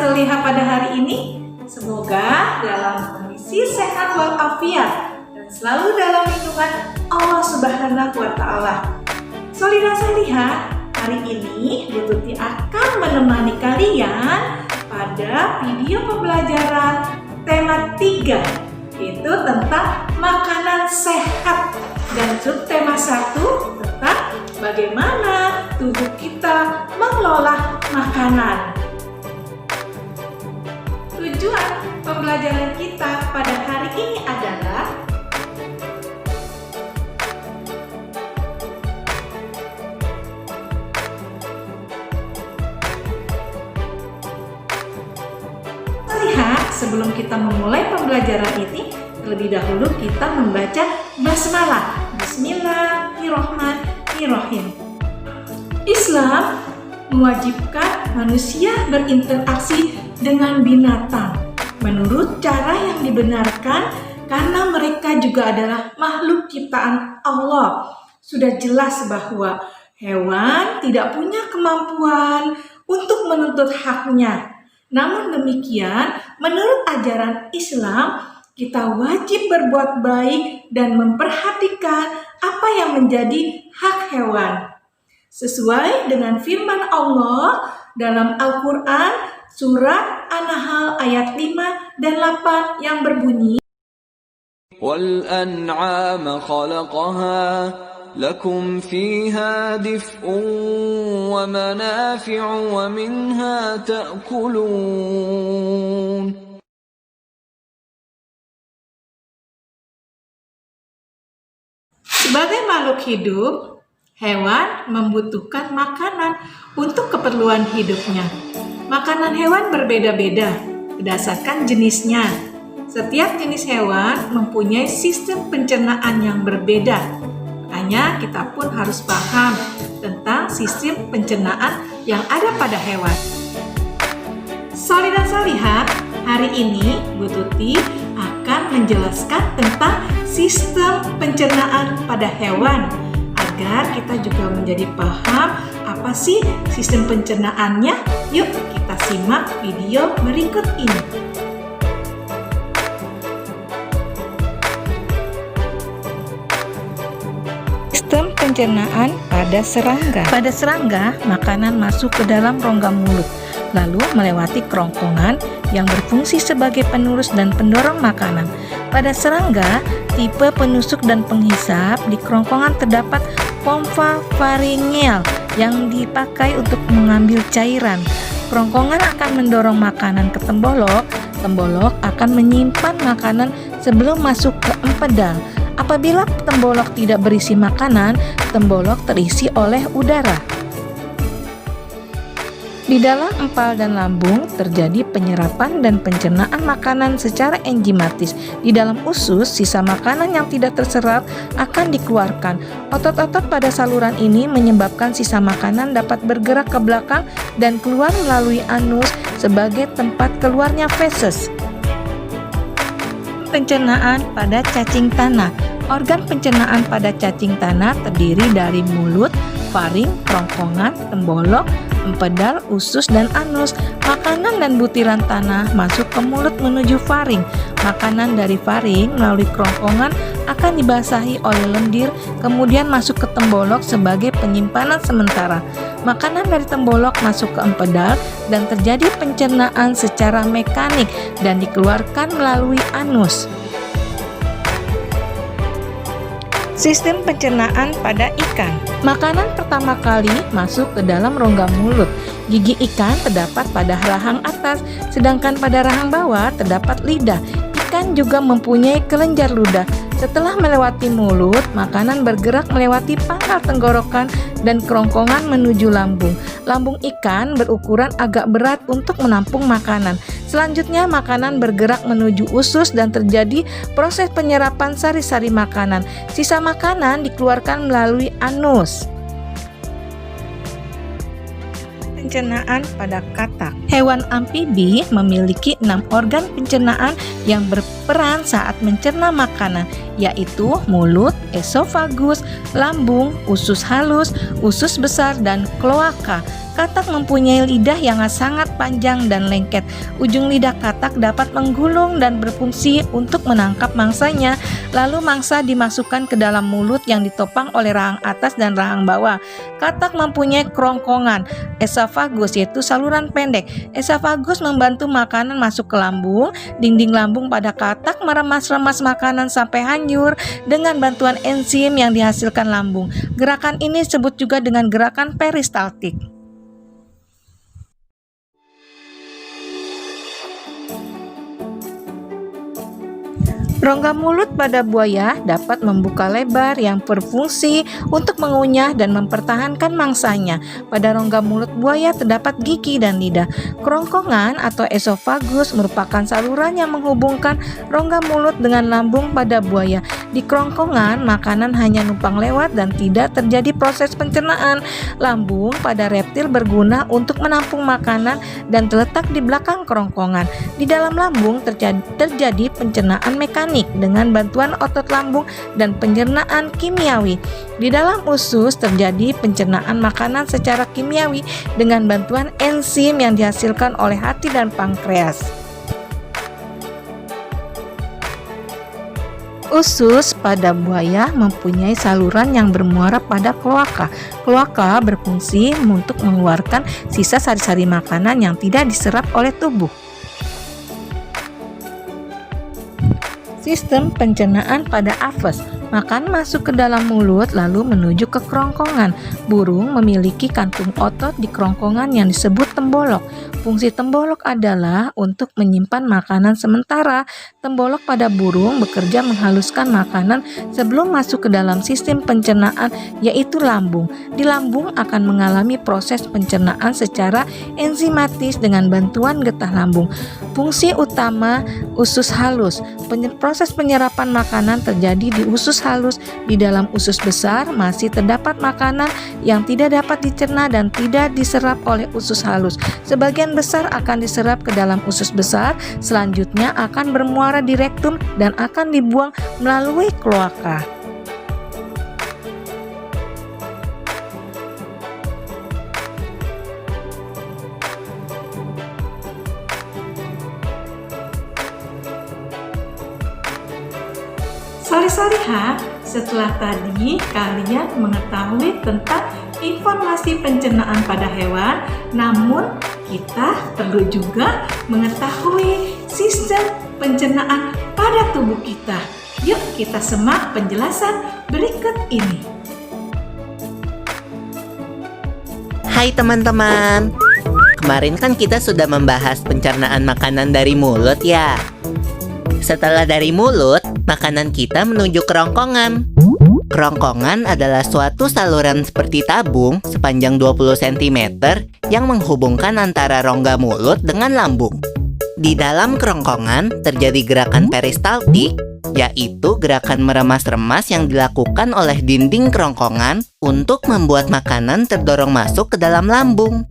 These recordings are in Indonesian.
Salihah pada hari ini. Semoga dalam kondisi sehat walafiat dan selalu dalam lindungan Allah Subhanahu wa Ta'ala. Salihah, hari ini Bu Tuti akan menemani kalian pada video pembelajaran tema 3, yaitu tentang makanan sehat, dan subtema 1 tentang bagaimana tubuh kita mengelola makanan. Tujuan pembelajaran kita pada hari ini adalah lihat, sebelum kita memulai pembelajaran ini, terlebih dahulu kita membaca basmalah. Bismillahirrahmanirrahim. Islam mewajibkan manusia berinteraksi dengan binatang menurut cara yang dibenarkan, karena mereka juga adalah makhluk ciptaan Allah. Sudah jelas bahwa hewan tidak punya kemampuan untuk menuntut haknya. Namun demikian, menurut ajaran Islam, kita wajib berbuat baik dan memperhatikan apa yang menjadi hak hewan. Sesuai dengan firman Allah dalam Al-Quran, Surat An-Nahl ayat 5 dan 8 yang berbunyi, وَالْأَنْعَامَ خَلَقَهَا لَكُمْ فِيهَا دِفْءٌ وَمَنَافِعُ وَمِنْهَا تَأْكُلُونَ. sebagai makhluk hidup, hewan membutuhkan makanan untuk keperluan hidupnya. Makanan hewan berbeda-beda berdasarkan jenisnya. Setiap jenis hewan mempunyai sistem pencernaan yang berbeda. Makanya kita pun harus paham tentang sistem pencernaan yang ada pada hewan. Salih dan salihah, hari ini Bu Tuti akan menjelaskan tentang sistem pencernaan pada hewan, agar kita juga menjadi paham apa sih sistem pencernaannya. Yuk kita simak video berikut ini. Sistem pencernaan pada serangga. Pada serangga, makanan masuk ke dalam rongga mulut, lalu melewati kerongkongan yang berfungsi sebagai penurus dan pendorong makanan. Pada serangga, tipe penusuk dan penghisap, di kerongkongan terdapat pompa faringeal yang dipakai untuk mengambil cairan. Kerongkongan akan mendorong makanan ke tembolok. Tembolok akan menyimpan makanan sebelum masuk ke empedal. Apabila tembolok tidak berisi makanan, tembolok terisi oleh udara. Di dalam empal dan lambung terjadi penyerapan dan pencernaan makanan secara enzimatis. Di dalam usus, sisa makanan yang tidak terserap akan dikeluarkan. Otot-otot pada saluran ini menyebabkan sisa makanan dapat bergerak ke belakang dan keluar melalui anus sebagai tempat keluarnya feses. Pencernaan pada cacing tanah. Organ pencernaan pada cacing tanah terdiri dari mulut, faring, kerongkongan, tembolok, empedal, usus, dan anus. Makanan dan butiran tanah masuk ke mulut menuju faring. Makanan dari faring melalui kerongkongan akan dibasahi oleh lendir, kemudian masuk ke tembolok sebagai penyimpanan sementara. Makanan dari tembolok masuk ke empedal dan terjadi pencernaan secara mekanik dan dikeluarkan melalui anus. Sistem pencernaan pada ikan. Makanan pertama kali masuk ke dalam rongga mulut. Gigi ikan terdapat pada rahang atas, sedangkan pada rahang bawah terdapat lidah. Ikan juga mempunyai kelenjar ludah. Setelah melewati mulut, makanan bergerak melewati pangkal tenggorokan dan kerongkongan menuju lambung. Lambung ikan berukuran agak berat untuk menampung makanan. Selanjutnya, makanan bergerak menuju usus dan terjadi proses penyerapan sari-sari makanan. Sisa makanan dikeluarkan melalui anus. Pencernaan pada katak. Hewan amfibi memiliki 6 organ pencernaan yang berperan saat mencerna makanan, yaitu mulut, esofagus, lambung, usus halus, usus besar, dan kloaka. Katak mempunyai lidah yang sangat panjang dan lengket. Ujung lidah katak dapat menggulung dan berfungsi untuk menangkap mangsanya. Lalu mangsa dimasukkan ke dalam mulut yang ditopang oleh rahang atas dan rahang bawah. Katak mempunyai kerongkongan esofagus, yaitu saluran pendek. Esofagus membantu makanan masuk ke lambung. Dinding lambung pada katak meremas-remas makanan sampai hanyur dengan bantuan enzim yang dihasilkan lambung. Gerakan ini disebut juga dengan gerakan peristaltik. Rongga mulut pada buaya dapat membuka lebar yang berfungsi untuk mengunyah dan mempertahankan mangsanya. Pada rongga mulut buaya terdapat gigi dan lidah. Kerongkongan atau esofagus merupakan saluran yang menghubungkan rongga mulut dengan lambung pada buaya. Di kerongkongan, makanan hanya numpang lewat dan tidak terjadi proses pencernaan. Lambung pada reptil berguna untuk menampung makanan dan terletak di belakang kerongkongan. Di dalam lambung terjadi pencernaan mekanik dengan bantuan otot lambung dan pencernaan kimiawi. Di dalam usus terjadi pencernaan makanan secara kimiawi dengan bantuan enzim yang dihasilkan oleh hati dan pankreas. Usus pada buaya mempunyai saluran yang bermuara pada kloaka. Kloaka berfungsi untuk mengeluarkan sisa sari-sari makanan yang tidak diserap oleh tubuh. Sistem pencernaan pada aves. Makan masuk ke dalam mulut lalu menuju ke kerongkongan. Burung memiliki kantung otot di kerongkongan yang disebut tembolok. Fungsi tembolok adalah untuk menyimpan makanan sementara. Tembolok pada burung bekerja menghaluskan makanan sebelum masuk ke dalam sistem pencernaan, yaitu lambung. Di lambung akan mengalami proses pencernaan secara enzimatis dengan bantuan getah lambung. Fungsi utama usus halus. Proses penyerapan makanan terjadi di usus halus. Di dalam usus besar masih terdapat makanan yang tidak dapat dicerna dan tidak diserap oleh usus halus. Sebagian besar akan diserap ke dalam usus besar, selanjutnya akan bermuara di rektum dan akan dibuang melalui kloaka. Salih-salihah, setelah tadi kalian mengetahui tentang informasi pencernaan pada hewan, namun kita perlu juga mengetahui sistem pencernaan pada tubuh kita. Yuk kita simak penjelasan berikut ini. Hai teman-teman, kemarin kan kita sudah membahas pencernaan makanan dari mulut ya. Setelah dari mulut, makanan kita menuju kerongkongan. Kerongkongan adalah suatu saluran seperti tabung sepanjang 20 cm yang menghubungkan antara rongga mulut dengan lambung. Di dalam kerongkongan terjadi gerakan peristaltik, yaitu gerakan meremas-remas yang dilakukan oleh dinding kerongkongan untuk membuat makanan terdorong masuk ke dalam lambung.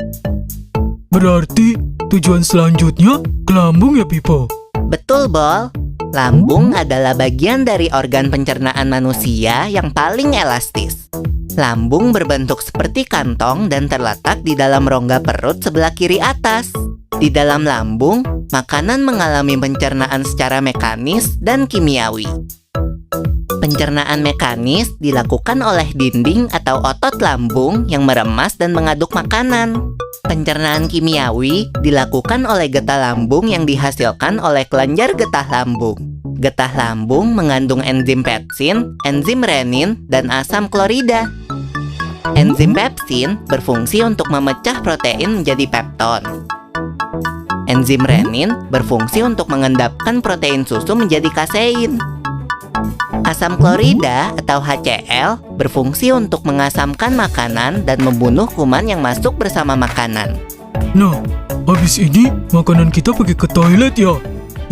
Berarti tujuan selanjutnya ke lambung ya, Pipo? Betul, Bol. Lambung adalah bagian dari organ pencernaan manusia yang paling elastis. Lambung berbentuk seperti kantong dan terletak di dalam rongga perut sebelah kiri atas. Di dalam lambung, makanan mengalami pencernaan secara mekanis dan kimiawi. Pencernaan mekanis dilakukan oleh dinding atau otot lambung yang meremas dan mengaduk makanan. Pencernaan kimiawi dilakukan oleh getah lambung yang dihasilkan oleh kelenjar getah lambung. Getah lambung mengandung enzim pepsin, enzim renin, dan asam klorida. Enzim pepsin berfungsi untuk memecah protein menjadi pepton. Enzim renin berfungsi untuk mengendapkan protein susu menjadi kasein. Asam klorida atau HCl berfungsi untuk mengasamkan makanan dan membunuh kuman yang masuk bersama makanan. Nah, habis ini makanan kita pergi ke toilet ya?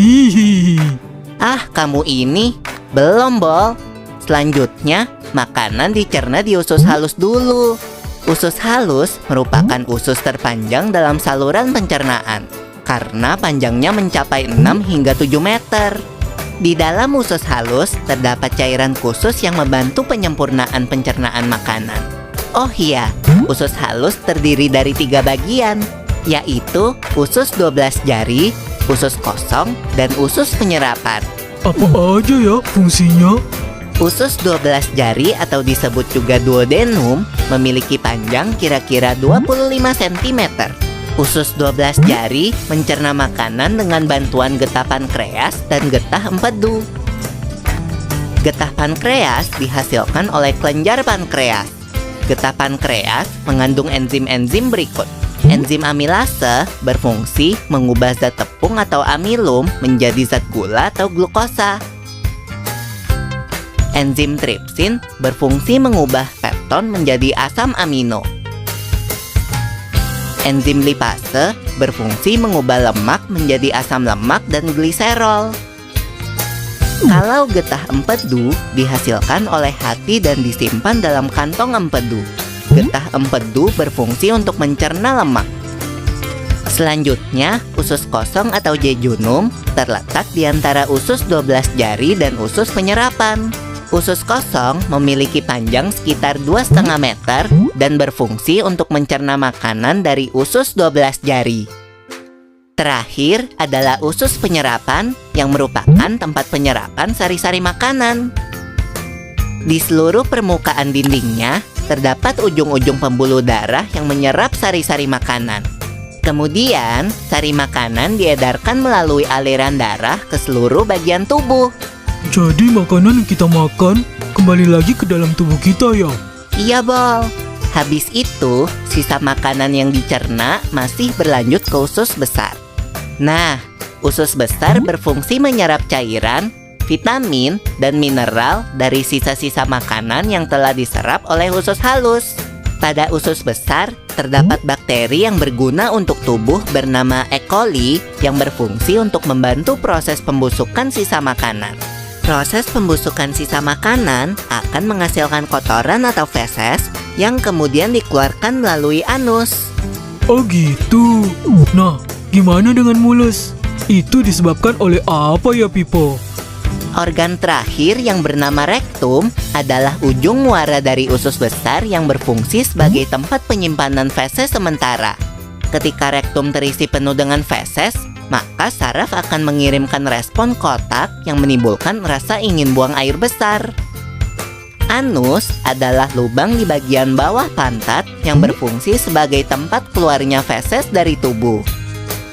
Hihihi. Ah, kamu ini belum, Bol. Selanjutnya, makanan dicerna di usus halus dulu. Usus halus merupakan usus terpanjang dalam saluran pencernaan karena panjangnya mencapai 6 hingga 7 meter. Di dalam usus halus terdapat cairan khusus yang membantu penyempurnaan pencernaan makanan. Oh iya, usus halus terdiri dari 3 bagian, yaitu usus 12 jari, usus kosong, dan usus penyerapan. Apa aja ya fungsinya? Usus 12 jari atau disebut juga duodenum memiliki panjang kira-kira 25 cm. Usus 12 jari mencerna makanan dengan bantuan getah pankreas dan getah empedu. Getah pankreas dihasilkan oleh kelenjar pankreas. Getah pankreas mengandung enzim-enzim berikut. Enzim amilase berfungsi mengubah zat tepung atau amilum menjadi zat gula atau glukosa. Enzim tripsin berfungsi mengubah pepton menjadi asam amino. Enzim lipase berfungsi mengubah lemak menjadi asam lemak dan gliserol. Kalau getah empedu dihasilkan oleh hati dan disimpan dalam kantong empedu. Getah empedu berfungsi untuk mencerna lemak. Selanjutnya, usus kosong atau jejunum terletak di antara usus 12 jari dan usus penyerapan. Usus kosong memiliki panjang sekitar 2,5 meter dan berfungsi untuk mencerna makanan dari usus 12 jari. Terakhir adalah usus penyerapan yang merupakan tempat penyerapan sari-sari makanan. Di seluruh permukaan dindingnya terdapat ujung-ujung pembuluh darah yang menyerap sari-sari makanan. Kemudian, sari makanan diedarkan melalui aliran darah ke seluruh bagian tubuh. Jadi makanan yang kita makan kembali lagi ke dalam tubuh kita ya? Iya, Bol. Habis itu, sisa makanan yang dicerna masih berlanjut ke usus besar. Nah, usus besar berfungsi menyerap cairan, vitamin, dan mineral dari sisa-sisa makanan yang telah diserap oleh usus halus. Pada usus besar, terdapat bakteri yang berguna untuk tubuh bernama E. coli yang berfungsi untuk membantu proses pembusukan sisa makanan. Proses pembusukan sisa makanan akan menghasilkan kotoran atau feses yang kemudian dikeluarkan melalui anus. Oh gitu. Nah, gimana dengan mulus? Itu disebabkan oleh apa ya, Pipo? Organ terakhir yang bernama rektum adalah ujung muara dari usus besar yang berfungsi sebagai tempat penyimpanan feses sementara. Ketika rektum terisi penuh dengan feses, maka saraf akan mengirimkan respon kotak yang menimbulkan rasa ingin buang air besar. Anus adalah lubang di bagian bawah pantat yang berfungsi sebagai tempat keluarnya feses dari tubuh.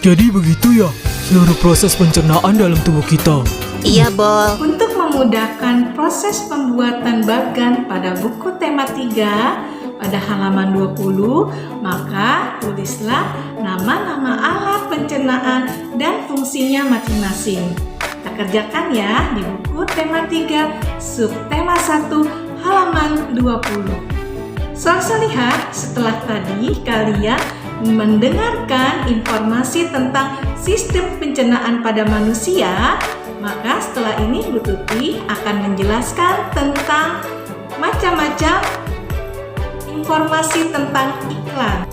Jadi begitu ya, seluruh proses pencernaan dalam tubuh kita. Iya, Bol. Untuk memudahkan proses pembuatan bagan pada buku tema 3 pada halaman 20, maka tulislah nama-nama alat pencernaan dan fungsinya masing-masing. Kita kerjakan ya di buku tema 3, subtema 1, halaman 20. Saya lihat setelah tadi kalian mendengarkan informasi tentang sistem pencernaan pada manusia, maka setelah ini Bu Tuti akan menjelaskan tentang macam-macam informasi tentang iklan.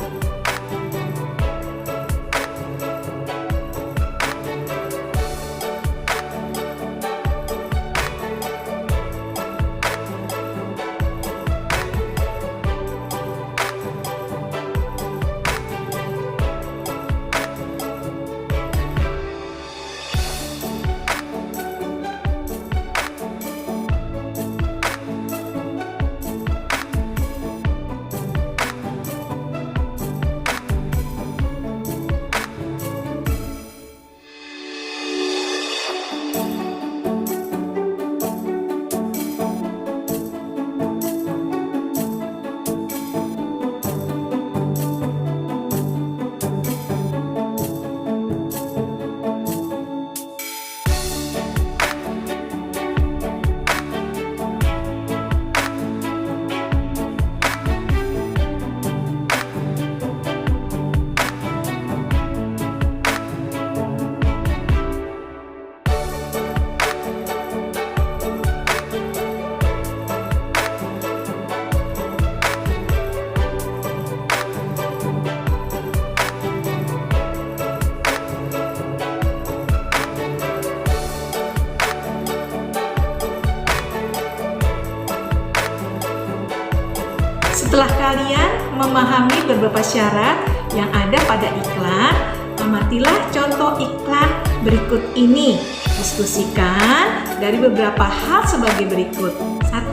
Setelah kalian memahami beberapa syarat yang ada pada iklan, amatilah contoh iklan berikut ini. Diskusikan dari beberapa hal sebagai berikut. 1.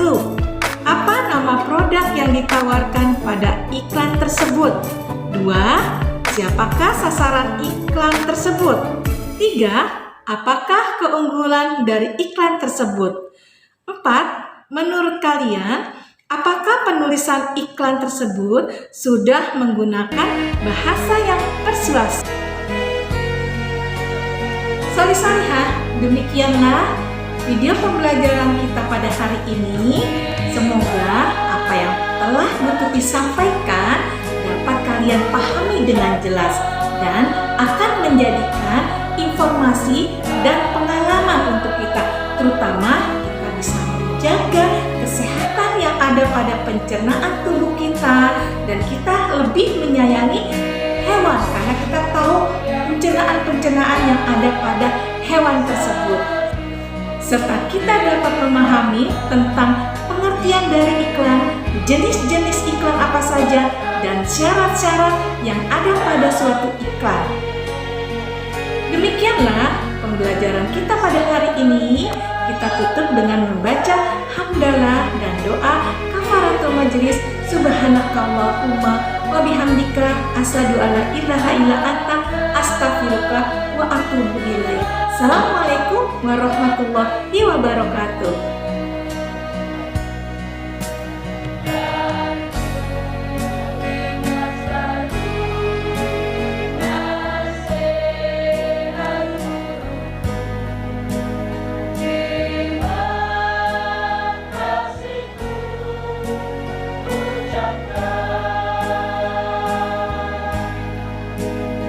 Apa nama produk yang ditawarkan pada iklan tersebut? 2. Siapakah sasaran iklan tersebut? 3. Apakah keunggulan dari iklan tersebut? 4. Menurut kalian, apakah penulisan iklan tersebut sudah menggunakan bahasa yang persuasif? Salih-salihah, demikianlah video pembelajaran kita pada hari ini. Semoga apa yang telah Bu Tuti sampaikan dapat kalian pahami dengan jelas dan akan menjadikan informasi dan pengalaman untuk kita, terutama kita bisa menjaga kesehatan yang ada pada pencernaan tubuh kita dan kita lebih menyayangi hewan karena kita tahu pencernaan-pencernaan yang ada pada hewan tersebut. Serta kita dapat memahami tentang pengertian dari iklan, jenis-jenis iklan apa saja, dan syarat-syarat yang ada pada suatu iklan. Demikianlah pembelajaran kita pada hari ini. Kita tutup dengan membaca hamdalah dan doa kafaratul majelis. Subhanakallahumma wa bihamdika asyhadu alla ilaha illa anta astaghfiruka wa atubu ilaik. Assalamualaikum warahmatullahi wabarakatuh.